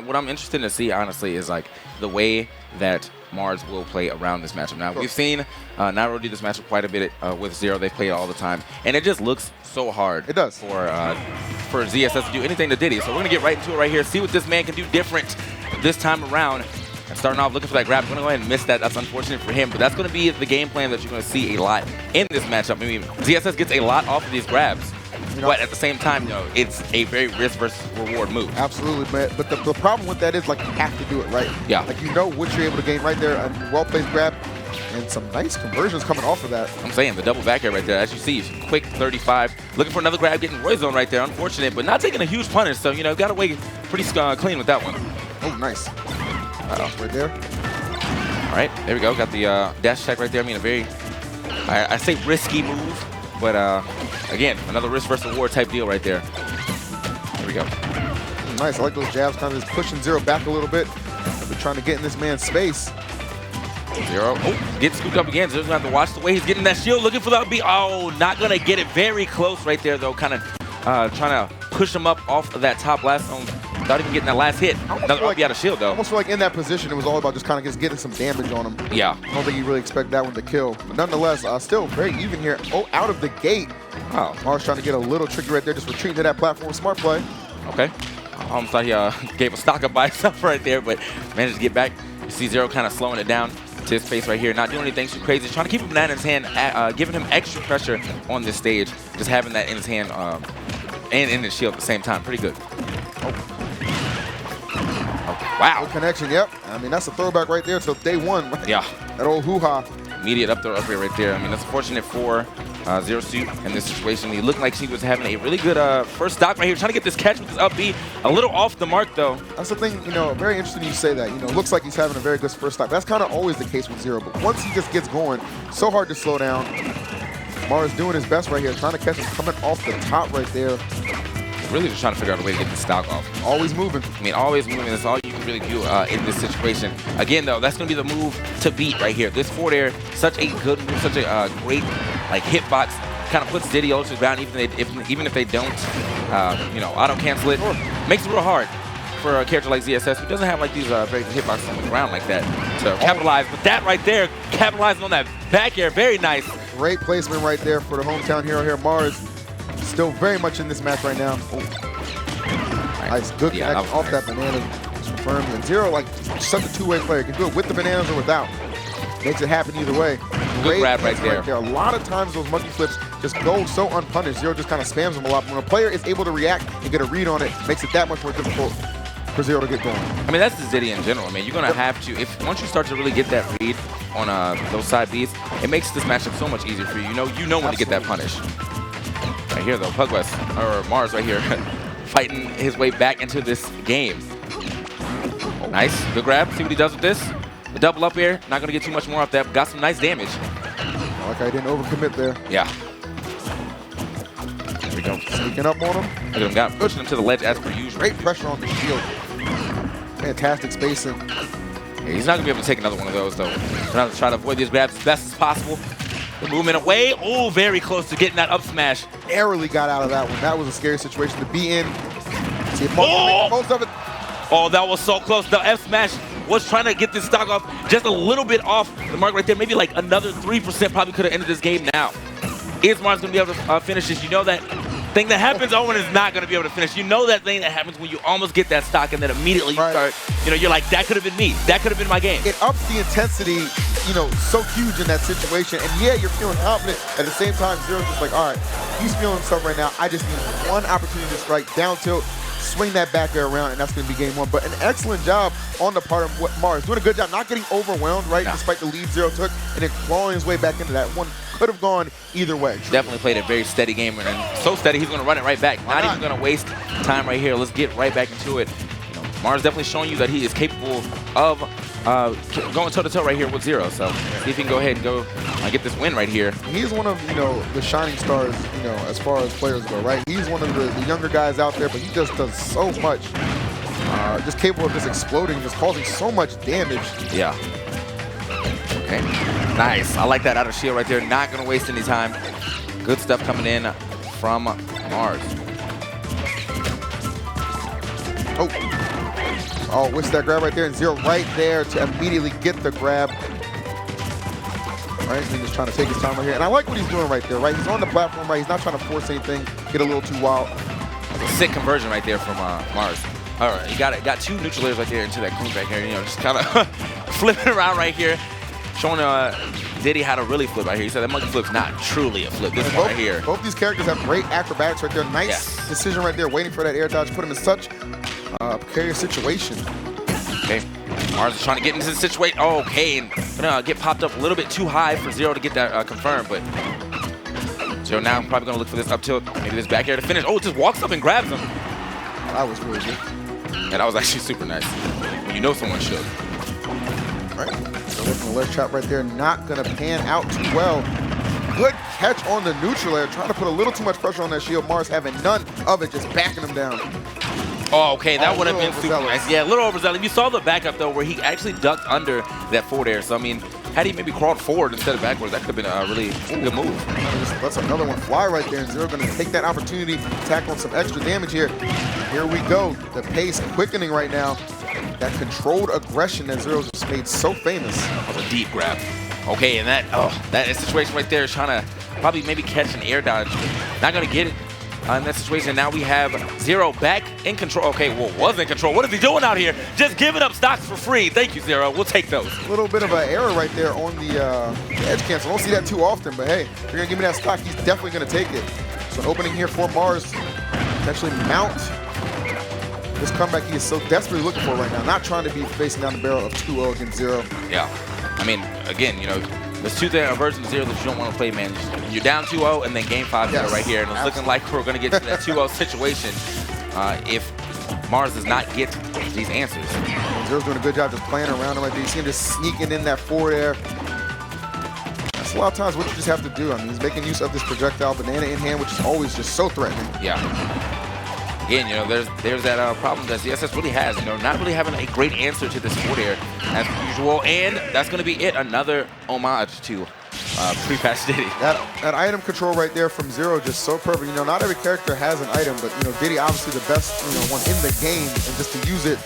What I'm interested to see, honestly, is like the way that Mars will play around this matchup. Now, we've seen ZeRo do this matchup quite a bit with ZeRo. They play it all the time, and it just looks so hard. It does. For ZSS to do anything to Diddy. So we're gonna get right into it right here. See what this man can do different this time around. And starting off looking for that grab. We're gonna go ahead and miss that. That's unfortunate for him, but that's gonna be the game plan that you're gonna see a lot in this matchup. I mean, ZSS gets a lot off of these grabs. But at the same time, it's a very risk versus reward move. Absolutely, man. But the problem with that is, like, you have to do it right. Yeah. Like, you know what you're able to gain right there. A well-placed grab and some nice conversions coming off of that. I'm saying the double back air right there. As you see, quick 35. Looking for another grab, getting Roy zone right there. Unfortunate, but not taking a huge punish. So, got away pretty clean with that one. Oh, nice. Right there. All right, there we go. Got the dash check right there. I mean, a very, I say risky move. But again, another risk versus reward type deal right there. There we go. Nice. I like those jabs, kind of just pushing ZeRo back a little bit. We're trying to get in this man's space. ZeRo, getting scooped up again. ZeRo's gonna have to watch the way he's getting that shield, looking for that beat. Oh, not gonna get it. Very close right there though. Kind of trying to push him up off of that top last zone without even getting that last hit. Another RB out of shield though. I almost feel like in that position, it was all about just kind of just getting some damage on him. Yeah. I don't think you really expect that one to kill. But nonetheless, still very even here. Oh, out of the gate. Wow. Mars trying to get a little tricky right there, just retreating to that platform. Smart play. Okay. I almost thought he gave a stock up by himself right there, but managed to get back. You see ZeRo kind of slowing it down to his face right here, not doing anything too crazy, just trying to keep a banana in his hand, giving him extra pressure on this stage, just having that in his hand and in his shield at the same time. Pretty good. Wow. Good connection, yep. I mean, that's a throwback right there to day one. Yeah. That old hoo-ha. Immediate up there right there. I mean, that's unfortunate for ZeRo Suit in this situation. He looked like he was having a really good first stock right here, trying to get this catch with his up B. A little off the mark, though. That's the thing, very interesting you say that. Looks like he's having a very good first stock. That's kind of always the case with ZeRo, but once he just gets going, so hard to slow down. Mars doing his best right here, trying to catch him coming off the top right there. Really just trying to figure out a way to get the stock off. Always moving. I mean, always moving. That's all you can really do in this situation. Again, though, that's going to be the move to beat right here. This forward air, such a good move, such a great hitbox. Kind of puts Diddy ultra down, even if they don't, auto cancel it. Sure. Makes it real hard for a character like ZSS, who doesn't have like these very good hitboxes on the ground like that to capitalize. But that right there, capitalizing on that back air, very nice. Great placement right there for the hometown hero here, Mars. Still very much in this match right now. Nice, good connection off that banana. Just confirmed. And ZeRo, like, such a two-way player. Can do it with the bananas or without. Makes it happen either way. Good grab right there. A lot of times those monkey flips just go so unpunished. ZeRo just kind of spams them a lot. When a player is able to react and get a read on it, makes it that much more difficult for ZeRo to get going. I mean, that's the Diddy in general. I mean, you're going to have to, once you start to really get that read on those side Bs, it makes this matchup so much easier for you. You know when to get that punish. Right here, though, or Mars right here, fighting his way back into this game. Nice, good grab. See what he does with this. The double up air, not going to get too much more off that. Got some nice damage. I like I didn't overcommit there. Yeah. There we go. Sneaking up on him. Look at him, pushing him to the ledge as per usual. Great pressure on the shield. Fantastic spacing. Yeah, he's not going to be able to take another one of those, though. Trying to avoid these grabs as best as possible. The movement away. Oh, very close to getting that up smash. Narrowly got out of that one. That was a scary situation to be in. See if most of it. Oh, that was so close. The F smash was trying to get this stock off just a little bit off the mark right there. Maybe like another 3% probably could have ended this game now. Is Mars going to be able to finish this? You know that thing that happens, Owen is not going to be able to finish. You know that thing that happens when you almost get that stock and then immediately you start, you're like, that could have been me. That could have been my game. It ups the intensity, so huge in that situation. And yeah, you're feeling confident. At the same time, ZeRo's just like, all right, he's feeling himself right now. I just need one opportunity to strike down tilt, swing that back air around, and that's going to be game one. But an excellent job on the part of Mars. Doing a good job, not getting overwhelmed, right, despite the lead ZeRo took, and then clawing his way back into that one. Could have gone either way. Definitely played a very steady game, and so steady he's going to run it right back. Not even going to waste time right here. Let's get right back into it. Mars definitely showing you that he is capable of going toe-to-toe right here with ZeRo. So see if he can go ahead and go get this win right here. He's one of the shining stars, as far as players go, right? He's one of the younger guys out there, but he just does so much. Just capable of just exploding, just causing so much damage. Yeah. Okay. Nice. I like that out of shield right there. Not going to waste any time. Good stuff coming in from Mars. Oh. Oh, whiffs that grab right there, and ZeRo right there to immediately get the grab. Right, he's just trying to take his time right here. And I like what he's doing right there, right? He's on the platform, right? He's not trying to force anything, get a little too wild. A sick conversion right there from Mars. All right, you got two neutral layers right there into that queen back here. You know, just kind of flipping around right here, showing Diddy how to really flip right here. He said that monkey flip's not truly a flip. This one right here. Both these characters have great acrobatics right there. Nice decision right there, waiting for that air dodge, put him in such a precarious situation. Okay, Mars is trying to get into the situation. Oh, okay, and gonna get popped up a little bit too high for ZeRo to get that confirmed, but ZeRo now probably gonna look for this up tilt, maybe this back air to finish. Oh, it just walks up and grabs him. That was really good. Yeah, that was actually super nice. You know someone should. Right, so looking the ledge trap right there, not gonna pan out too well. Good catch on the neutral air, trying to put a little too much pressure on that shield. Mars having none of it, just backing him down. Oh, okay, that would have been super nice. Yeah, a little overzealous. You saw the backup, though, where he actually ducked under that forward air. So, I mean, had he maybe crawled forward instead of backwards, that could have been a really good move. That's another one fly right there, and ZeRo going to take that opportunity, tack on some extra damage here. Here we go. The pace quickening right now. That controlled aggression that ZeRo just made so famous. That was a deep grab. Okay, and that situation right there is trying to probably maybe catch an air dodge. Not going to get it. In that situation, now we have ZeRo back in control. Okay, well, was in control. What is he doing out here? Just giving up stocks for free. Thank you, ZeRo. We'll take those. A little bit of an error right there on the edge cancel. Don't see that too often, but hey, if you're going to give me that stock, he's definitely going to take it. So an opening here for Mars to actually mount this comeback he is so desperately looking for right now. Not trying to be facing down the barrel of 2-0 against ZeRo. Yeah. I mean, again, you know, there's two versions of ZeRo that you don't want to play, man. You're down 2-0 and then game 5 right here. And it's looking like we're going to get to that 2-0 situation if Mars does not get these answers. ZeRo's doing a good job just playing around him right there. You see him just sneaking in that forward air. That's a lot of times what you just have to do. I mean, he's making use of this projectile banana in hand, which is always just so threatening. Yeah. Again, you know, there's that problem that ZSS really has, you know, not really having a great answer to this forward air as usual, and that's going to be it. Another homage to pre-patch Diddy. That item control right there from ZeRo just so perfect. You know, not every character has an item, but you know, Diddy obviously the best, you know, one in the game, and just to use it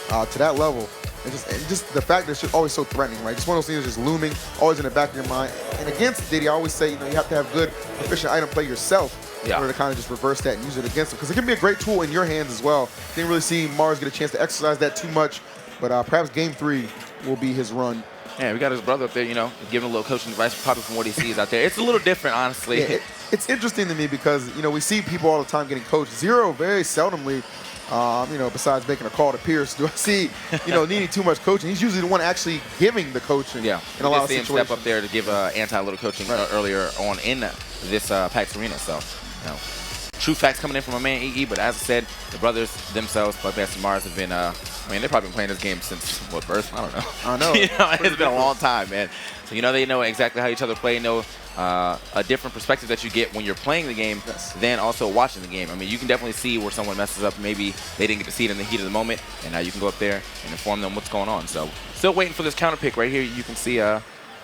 to that level, and just the fact that it's just always so threatening, right? Just one of those things that's just looming, always in the back of your mind. And against Diddy, I always say, you know, you have to have good, efficient item play yourself. In order to kind of just reverse that and use it against him. Because it can be a great tool in your hands as well. Didn't really see Mars get a chance to exercise that too much, but perhaps game 3 will be his run. Yeah, we got his brother up there, you know, giving a little coaching advice probably from what he sees out there. It's a little different, honestly. Yeah, it's interesting to me because, you know, we see people all the time getting coached. ZeRo very seldomly, you know, besides making a call to Pierce, do I see, you know, needing too much coaching. He's usually the one actually giving the coaching in a lot of situations. Step up there to give anti little coaching earlier on in this PAX arena, so, you know. True facts coming in from my man EE, but as I said, the brothers themselves, Buckbass and Mars, have been, I mean, they've probably been playing this game since, what, birth? I don't know. I know. You know, it's been a long time, man. So, you know, they know exactly how each other play, know a different perspective that you get when you're playing the game than also watching the game. I mean, you can definitely see where someone messes up. Maybe they didn't get to see it in the heat of the moment, and now you can go up there and inform them what's going on. So, still waiting for this counter pick right here. You can see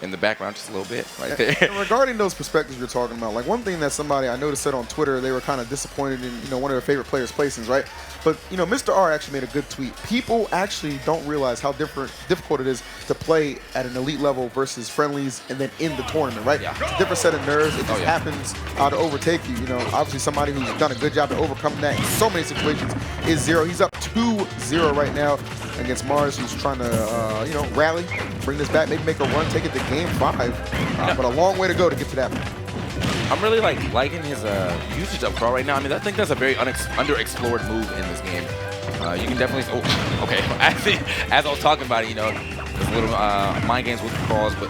in the background just a little bit right there. And regarding those perspectives you're talking about, like one thing that somebody I noticed said on Twitter, they were kind of disappointed in, you know, one of their favorite players' placings, right? But, you know, Mr. R actually made a good tweet. People actually don't realize how difficult it is to play at an elite level versus friendlies and then in the tournament, right? Yeah. It's a different set of nerves. It just happens to overtake you. You know, obviously somebody who's done a good job to overcome that in so many situations is ZeRo. He's up 2-0 right now against Mars, who's trying to, you know, rally, bring this back, maybe make a run, take it to game 5. But a long way to go to get to that. I'm really liking his usage of crawl right now. I mean, I think that's a very underexplored move in this game. You can definitely. Oh, okay. Actually, as I was talking about it, you know, there's little mind games with the crawls, but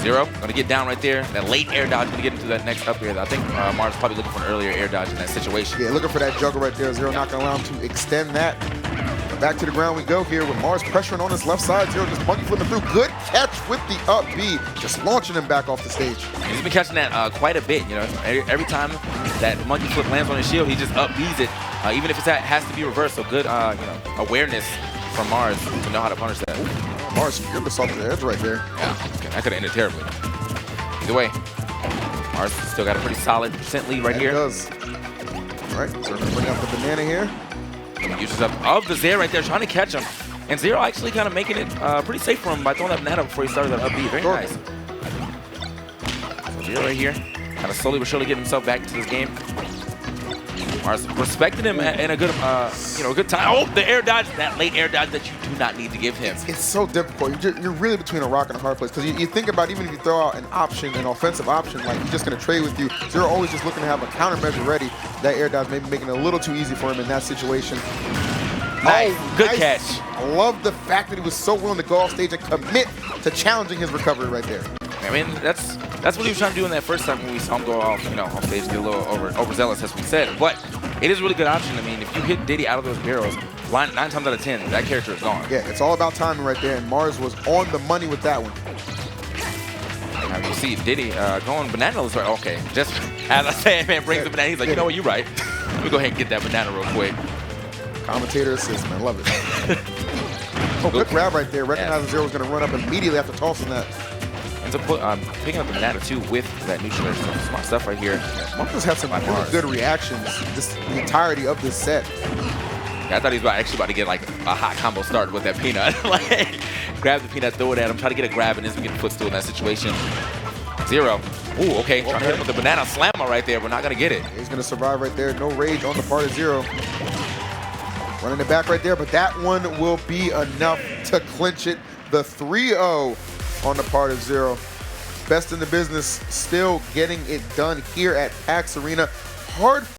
ZeRo gonna get down right there. That late air dodge gonna get into that next up air. I think Mars probably looking for an earlier air dodge in that situation. Yeah, looking for that juggle right there. ZeRo not gonna allow him to extend that. Back to the ground we go here with Mars pressuring on his left side. ZeRo just monkey flipping through. Good catch with the up B, just launching him back off the stage. He's been catching that quite a bit. You know, every time that monkey flip lands on his shield, he just up B's it, even if it has to be reversed. So good, you know, awareness from Mars to know how to punish that. Ooh, Mars fearless off the edge right there. Yeah, that could have ended terribly. Either way, Mars still got a pretty solid percent lead right here. It does. All right, so we're gonna bring out the banana here. Uses up of the Zair right there, trying to catch him. And ZeRo actually kind of making it pretty safe for him by throwing that banana before he started that up B. Very nice. So ZeRo right here, kind of slowly but surely getting himself back into this game. Mars respecting him in a good, good time. Oh, the air dodge, that late air dodge that you do not need to give him. It's so difficult. You're really between a rock and a hard place because you think about even if you throw out an option, an offensive option, like he's just going to trade with you. ZeRo always just looking to have a countermeasure ready. That air dodge maybe making it a little too easy for him in that situation. Nice, good catch. I love the fact that he was so willing to go off stage and commit to challenging his recovery right there. I mean, that's what he was trying to do in that first time when we saw him go off, off stage, get a little overzealous, as we said. But it is a really good option. I mean, if you hit Diddy out of those barrels, 9 times out of 10, that character is gone. Yeah, it's all about timing right there, and Mars was on the money with that one. Now you see Diddy going banana. Okay, just as I said, man, brings the banana. He's like, you know what, you're right. Let me go ahead and get that banana real quick. Commentator assist, man, love it. Oh, good grab right there. Recognizing ZeRo was going to run up immediately after tossing that. Ends up picking up the banana too with that neutral air. So smart stuff right here. Marcus had some really good reactions just the entirety of this set. Yeah, I thought he was actually about to get like a hot combo started with that peanut. Like, grab the peanut, throw it at him, try to get a grab, and then we get a footstool in that situation. ZeRo. Ooh, okay. Trying to hit him with the banana slammer right there. We're not going to get it. He's going to survive right there. No rage on the part of ZeRo. Running it back right there, but that one will be enough to clinch it. The 3-0 on the part of ZeRo. Best in the business, still getting it done here at PAX Arena. Hard